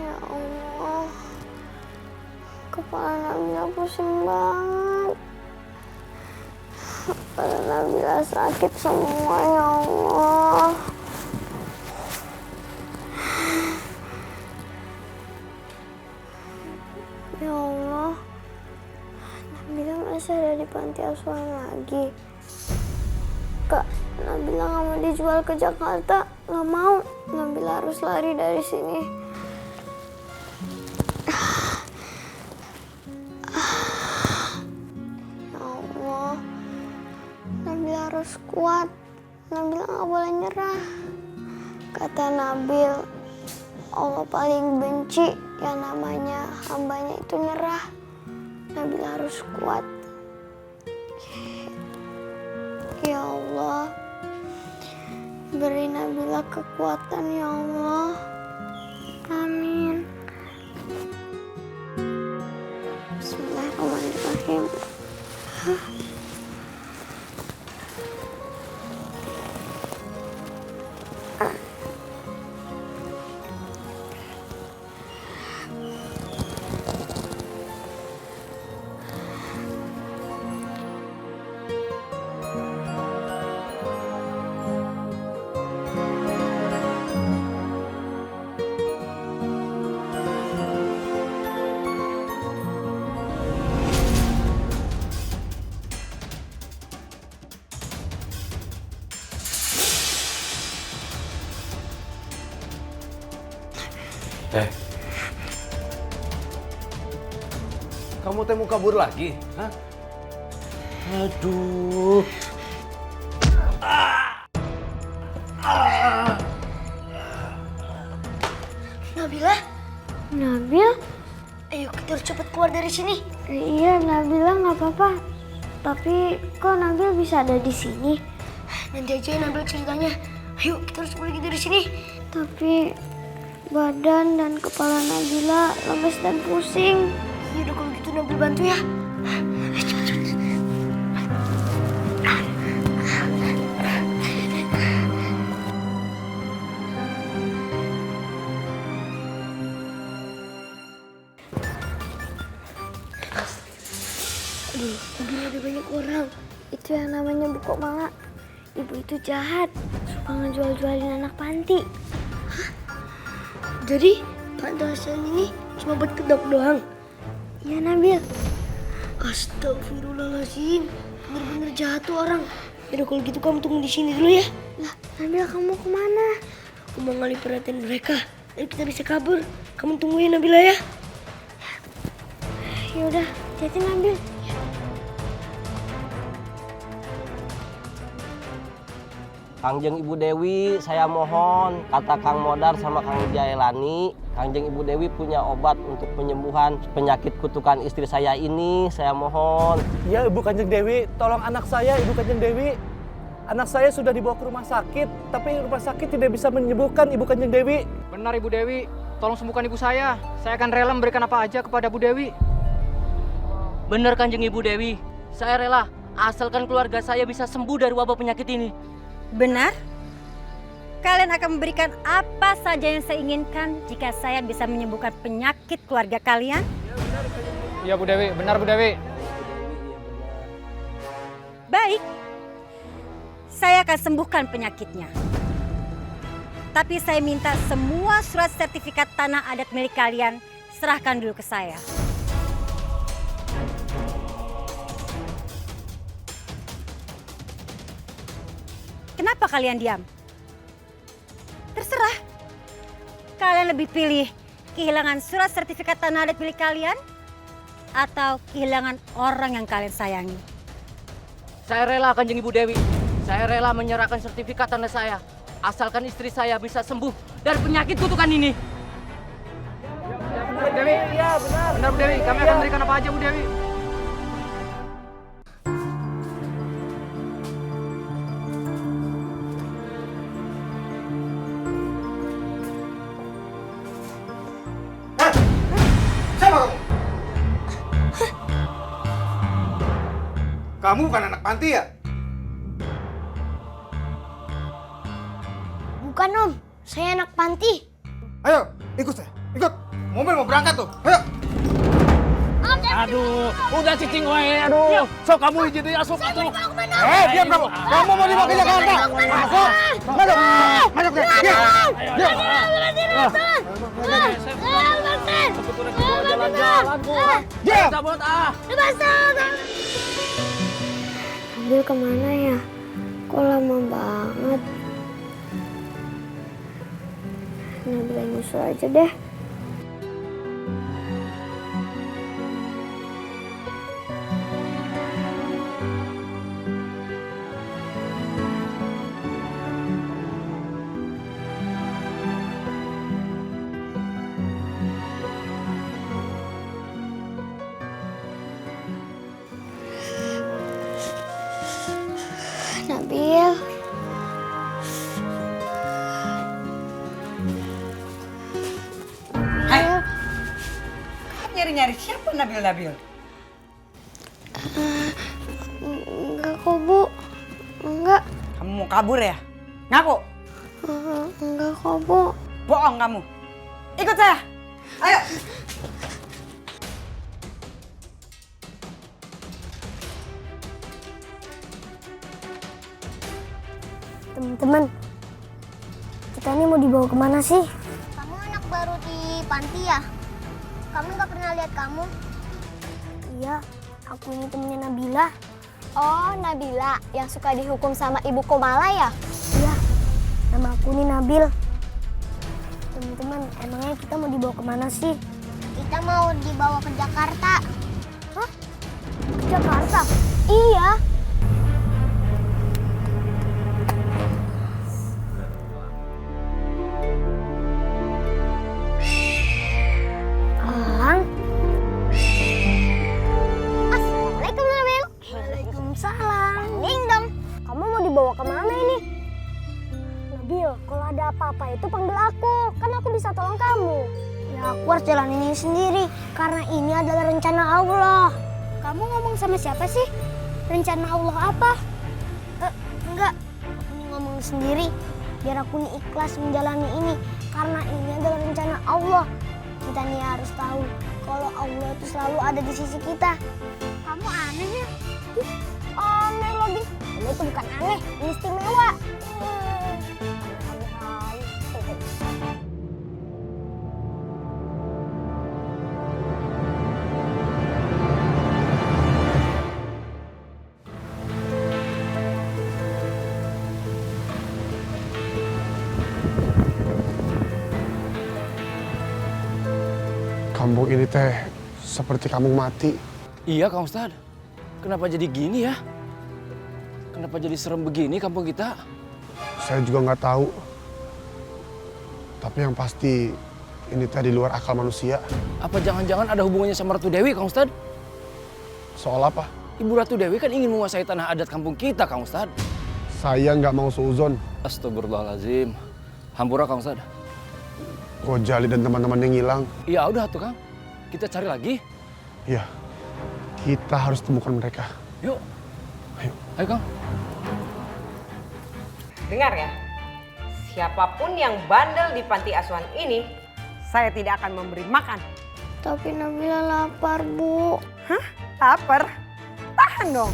Ya Allah, kepala Nabila pusing banget. Kepala Nabila sakit semua, ya Allah. Ya Allah, Nabila masih ada di panti asuhan lagi. Kak, Nabila nggak mau dijual ke Jakarta. Nggak mau. Nabila harus lari dari sini. Ya Allah, Nabila harus kuat. Nabila nggak boleh nyerah. Kata Nabil, Allah paling benci yang namanya hambanya itu nyerah. Nabila harus kuat. Ya Allah, beri Nabila kekuatan, ya Allah. Amin. Bismillahirrahmanirrahim. Kamu teh mau kabur lagi? Hah? Aduh. Nabila? Nabil? Ayo kita harus cepat keluar dari sini. Iya, Nabila nggak apa-apa. Tapi kok Nabil bisa ada di sini? Nanti aja Nabil ceritanya. Ayo kita harus pergi dari sini. Tapi badan dan kepala Nabila lemes dan pusing. Ya udah kalau gitu Nabil bantu ya. Cepet. Aduh, begini ada banyak orang. Itu yang namanya Bu Komala. Ibu itu jahat, suka ngejual-jualin anak panti. Hah? Jadi panti asuhan ini cuma buat kedok doang? Iya, Nabil. Astagfirullahaladzim, bener-bener jahat tuh orang. Yaudah kalau gitu kamu tunggu di sini dulu ya. Lah, Nabil kamu mau kemana? Aku mau ngalih perhatian mereka. Ayo kita bisa kabur. Kamu tungguin Nabila ya. Yaudah, hati-hati Nabil. Kangjeng Ibu Dewi, saya mohon, kata Kang Modar sama Kang Jailani, Kangjeng Ibu Dewi punya obat untuk penyembuhan penyakit kutukan istri saya ini, saya mohon. Ya Ibu Kanjeng Dewi, tolong anak saya Ibu Kanjeng Dewi. Anak saya sudah dibawa ke rumah sakit, tapi rumah sakit tidak bisa menyembuhkan Ibu Kanjeng Dewi. Benar Ibu Dewi, tolong sembuhkan ibu saya. Saya akan rela memberikan apa aja kepada Bu Dewi. Benar Kanjeng Ibu Dewi, saya rela asalkan keluarga saya bisa sembuh dari wabah penyakit ini. Benar? Kalian akan memberikan apa saja yang saya inginkan jika saya bisa menyembuhkan penyakit keluarga kalian? Iya Bu Dewi, benar Bu Dewi. Baik, saya akan sembuhkan penyakitnya. Tapi saya minta semua surat sertifikat tanah adat milik kalian serahkan dulu ke saya. Kenapa kalian diam? Terserah. Kalian lebih pilih kehilangan surat sertifikat tanah adat milik kalian atau kehilangan orang yang kalian sayangi? Saya rela Kanjeng Ibu Dewi, saya rela menyerahkan sertifikat tanah saya asalkan istri saya bisa sembuh dari penyakit kutukan ini. Bu Dewi, iya benar. Benar Bu Dewi, kami akan berikan apa aja Bu Dewi. Kamu bukan anak panti ya? Bukan Om, saya anak panti. Ayo, ikut saya, ikut. Mobil mau berangkat tuh. Ayo. Aduh, udah cicing wae, aduh. Sok kamu hiji deui asup atuh. Diam kamu. Kamu mau dibawa ke Jakarta. Masuk. Masuk. Masuk deh. Diam. Jalan-jalan, Bu. Diam. Cabut ah. Nabil kemana ya? Kok lama banget? Nabil nyusul aja deh. Nabil. Hai. Nyari-nyari siapa Nabil? Enggak kok, Bu. Enggak. Kamu mau kabur ya? Ngaku. Enggak kok, Bu. Bohong kamu. Ikut saya. Ayo. Teman-teman, kita ini mau dibawa kemana sih? Kamu anak baru di panti ya? Kami nggak pernah lihat kamu. Iya, aku ini temennya Nabila. Oh, Nabila yang suka dihukum sama Ibu Komala ya? Iya, nama aku ini Nabil. Teman-teman, emangnya kita mau dibawa kemana sih? Kita mau dibawa ke Jakarta. Hah? Ke Jakarta? Iya. Assalamualaikum Nabil. Waalaikumsalam. Ding dong. Kamu mau dibawa kemana ini? Nabil, kalau ada apa-apa itu panggil aku. Kan aku bisa tolong kamu. Ya aku harus jalan ini sendiri. Karena ini adalah rencana Allah. Kamu ngomong sama siapa sih? Rencana Allah apa? Enggak. Aku ini ngomong sendiri. Biar aku nih ikhlas menjalani ini. Karena ini adalah rencana Allah. Kita nih harus tahu kalau Allah itu selalu ada di sisi kita. Kamu aneh ya? Aneh lagi. Ini itu bukan aneh, ini istimewa. Kampung ini teh seperti kampung mati. Iya Kang Ustad, kenapa jadi gini ya? Kenapa jadi serem begini kampung kita? Saya juga nggak tahu. Tapi yang pasti ini teh di luar akal manusia. Apa jangan-jangan ada hubungannya sama Ratu Dewi Kang Ustad? Soal apa? Ibu Ratu Dewi kan ingin menguasai tanah adat kampung kita Kang Ustad. Saya nggak mau seuzon. Astagfirullahaladzim. Hampura Kang Ustad. Gojali dan teman-temannya ngilang. Iya udah tuh Kang, kita cari lagi. Iya, kita harus temukan mereka. Yuk. Ayo. Ayo Kang. Dengar ya. Siapapun yang bandel di panti asuhan ini, saya tidak akan memberi makan. Tapi Nabila lapar, Bu. Hah? Lapar? Tahan dong.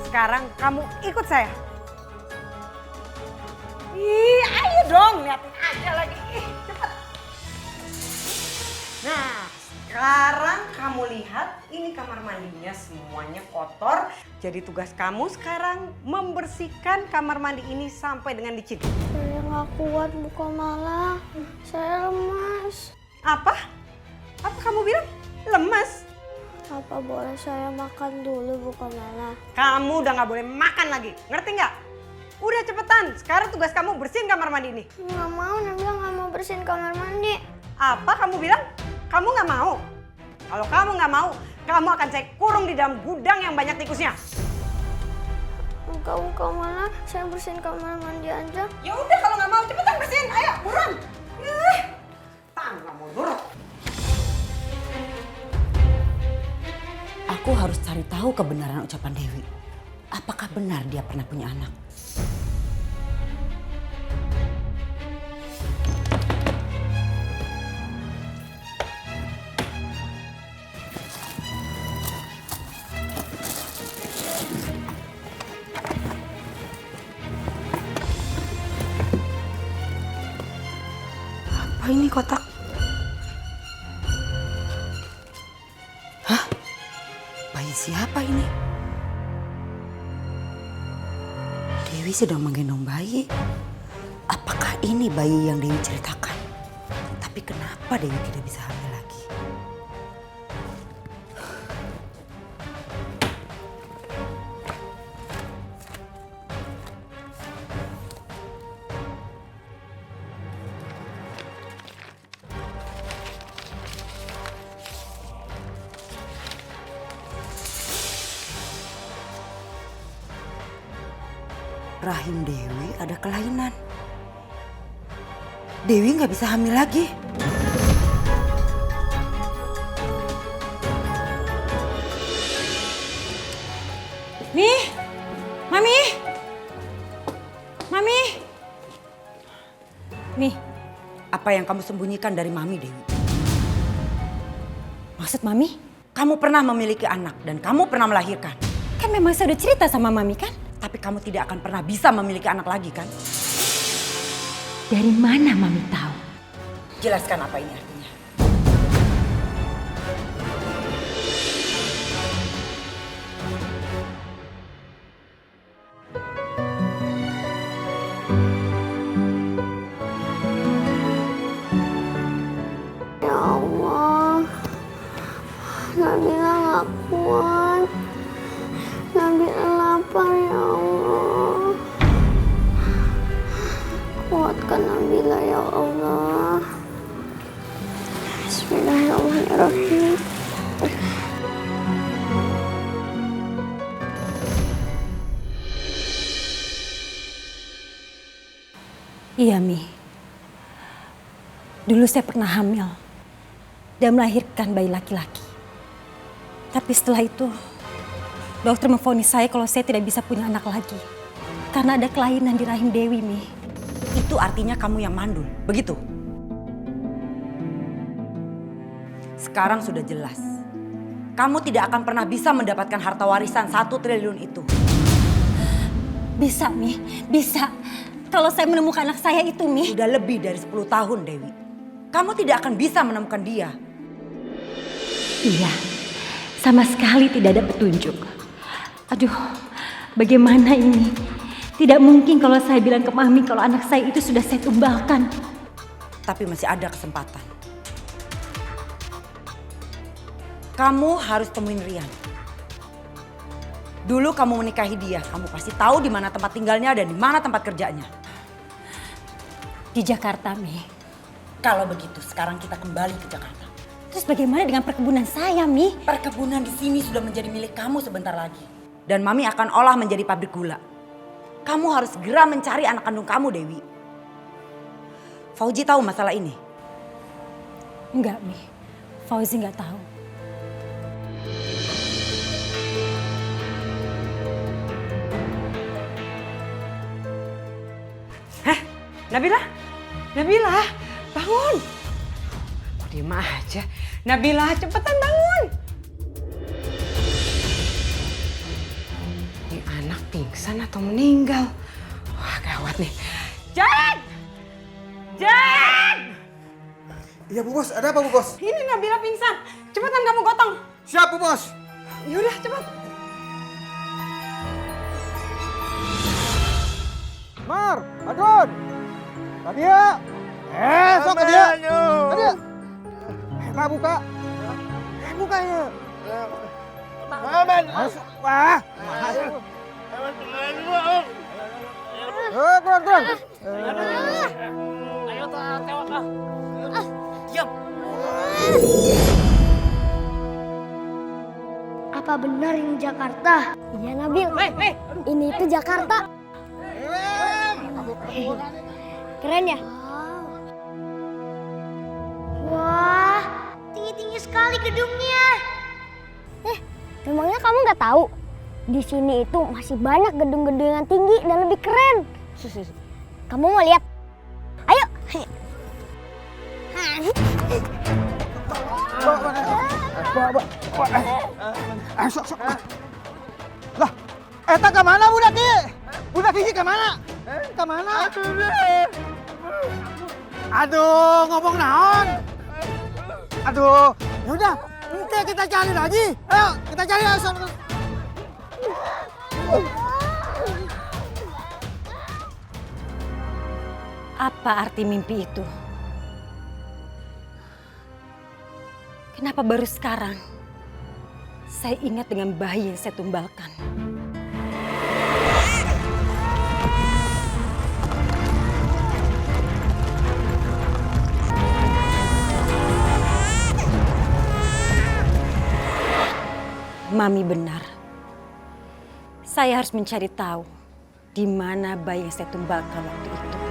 Sekarang kamu ikut saya. Ih, ayo dong, liatin aja lagi. Ih, cepet. Nah, sekarang kamu lihat ini kamar mandinya semuanya kotor. Jadi tugas kamu sekarang membersihkan kamar mandi ini sampai dengan licin. Saya nggak kuat, Bu Komala. Saya lemas. Apa? Apa kamu bilang? Lemas? Apa boleh saya makan dulu, Bu Komala? Kamu udah nggak boleh makan lagi, ngerti nggak? Udah cepetan, sekarang tugas kamu bersihin kamar mandi ini. Nggak mau, Nabila nggak mau bersihin kamar mandi. Apa kamu bilang? Kamu nggak mau? Kalau kamu nggak mau, kamu akan saya kurung di dalam gudang yang banyak tikusnya. Enggak, Bu Komala, saya bersihin kamar mandi aja. Ya udah kalau nggak mau cepetan bersihin, ayo buruan. Tahan nggak mau nurut. Aku harus cari tahu kebenaran ucapan Dewi. Apakah benar dia pernah punya anak? Apa ini kotak? Hah? Bayi siapa ini? Dewi sedang menggendong bayi. Apakah ini bayi yang Dewi ceritakan? Tapi kenapa Dewi tidak bisa hamil lagi? Rahim Dewi ada kelainan. Dewi nggak bisa hamil lagi. Nih, Mami. Mami. Nih, Apa yang kamu sembunyikan dari Mami, Dewi? maksud Mami? Kamu pernah memiliki anak dan kamu pernah melahirkan. Kan memang saya udah cerita sama Mami kan? Tapi kamu tidak akan pernah bisa memiliki anak lagi kan? Dari mana Mami tahu? Jelaskan apa ini artinya. Ya Allah, Nabila gak kuat. Nabila lapar ya Allah. Kuatkan Nabila ya Allah. Bismillahirrahmanirrahim. Iya, Mi. Dulu saya pernah hamil dan melahirkan bayi laki-laki. Tapi setelah itu, dokter memvonis saya kalau saya tidak bisa punya anak lagi. Karena ada kelainan di rahim Dewi, Mi. Itu artinya kamu yang mandul, begitu? Sekarang sudah jelas. Kamu tidak akan pernah bisa mendapatkan harta warisan 1 triliun itu. Bisa, Mi. Bisa. Kalau saya menemukan anak saya itu, Mi. Sudah lebih dari 10 tahun, Dewi. Kamu tidak akan bisa menemukan dia. Iya. Sama sekali tidak ada petunjuk. Aduh, bagaimana ini? Tidak mungkin kalau saya bilang ke Mami kalau anak saya itu sudah saya tumbalkan. Tapi masih ada kesempatan. Kamu harus temuin Rian. Dulu kamu menikahi dia, kamu pasti tahu di mana tempat tinggalnya dan di mana tempat kerjanya. Di Jakarta, Mi. Kalau begitu, sekarang kita kembali ke Jakarta. Terus bagaimana dengan perkebunan saya, Mi? Perkebunan di sini sudah menjadi milik kamu sebentar lagi. Dan Mami akan olah menjadi pabrik gula. Kamu harus segera mencari anak kandung kamu, Dewi. Fauzi tahu masalah ini? Enggak, Mi. Fauzi enggak tahu. Nabila, Nabila, bangun. Kok diem aja? Nabila, cepetan bangun. Ini anak pingsan atau meninggal? Wah, gawat nih. Jan! Jan! Iya Bu Bos, ada apa Bu Bos? Ini Nabila pingsan. Cepetan kamu gotong. Siap Bu Bos. Yaudah, cepat. Mar, Adon. Nadia. Sok Nadia. Nadia. Nah, buka. Bukanya. Aman. Wah. Kurang. Ayo tewak ah. Diam. Apa benar ini Jakarta? Iya, Nabil. Ini itu Jakarta. Keren ya? Wah, tinggi-tinggi sekali gedungnya. Memangnya kamu nggak tahu? Di sini itu masih banyak gedung-gedung yang tinggi dan lebih keren. Kamu mau lihat? Ayo. Sok. Lah, eta ke mana budak ieu? Budak ieu ke mana? Ke mana? Aduh, ngomong naon? Aduh, yaudah, nanti kita cari lagi. Ayo, kita cari langsung. Apa arti mimpi itu? Kenapa baru sekarang saya ingat dengan bayi yang saya tumbalkan? Mami benar. Saya harus mencari tahu di mana bayi yang saya tumbalkan waktu itu.